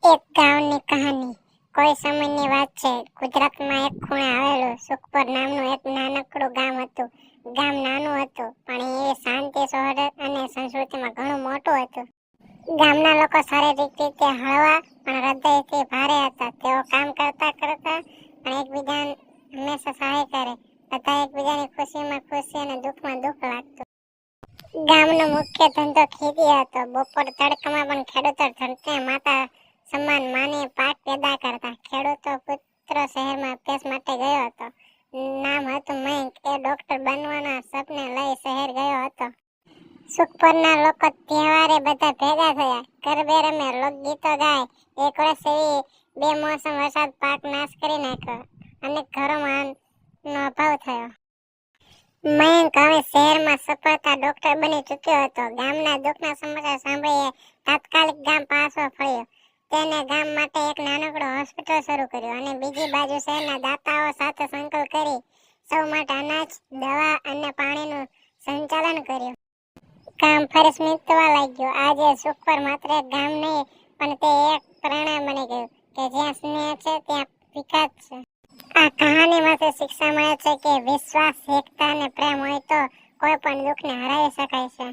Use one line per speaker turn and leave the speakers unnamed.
એક ગામની કહાની. કોઈ સમયની વાત છે. ગુજરાતમાં એક ખૂણે આવેલું સુખપર નામનું એક નાનકડું ગામ હતું. ગામ નાનું હતું, પણ એ શાંતિ, સૌહાર્દ અને સંસ્કૃતિમાં ઘણું મોટું હતું. ગામના લોકો શારીરિક રીતે હળવા પણ હૃદયથી ભારે હતા. તેઓ કામ કરતા પણ એકબીજાને હંમેશા સહાય કરે. બધા એકબીજાની ખુશીમાં ખુશી અને દુઃખમાં દુઃખ લાગતું. ગામનો મુખ્ય ધંધો ખેતી હતો. બપોર તડકામાં પણ ખેડૂતો ધરતી માતા સમાન માની પાક પેદા કરતા. ખેડૂતો પુત્ર શહેરમાં અભ્યાસ માટે ગયો હતો. નામ હતું મયંક. એ ડોક્ટર બનવાના સપને લઈ શહેર ગયો હતો. સુખપરના લોકો તહેવારે બધા ભેગા થયા. ગરબે રમે, લોકગીતો ગાય. એક વર્ષ એવી બેમોસમ વરસાદ પાક નાશ કરી નાખ્યો. અનેક ઘરોમાં નો અભાવ થયો. મયંક હવે શહેરમાં સફળતા ડોક્ટર બની ચૂક્યો હતો. ગામના દુઃખના સમાચાર સાંભળીને તાત્કાલિક ગામ પાછો ફર્યો. તેને ગામ માટે એક નાનકડું હોસ્પિટલ શરૂ કર્યું અને બીજી બાજુ શહેરના દાતાઓ સાથે સંકલ્પ કરી સૌ માટે અનાજ, દવા અને પાણીનું સંચાલન કર્યું. ગામ ફરી સ્મિતવા લાગ્યું. આજે સુખપર માત્ર એક ગામ નહીં, પણ તે એક પ્રેરણા બની ગયું કે જ્યાં સ્નેહ છે ત્યાં વિકાસ છે. આ કહાનીમાંથી શિક્ષા મળે છે કે વિશ્વાસ, એકતા અને પ્રેમ હોય તો કોઈ પણ દુઃખને હરાવી શકાય છે.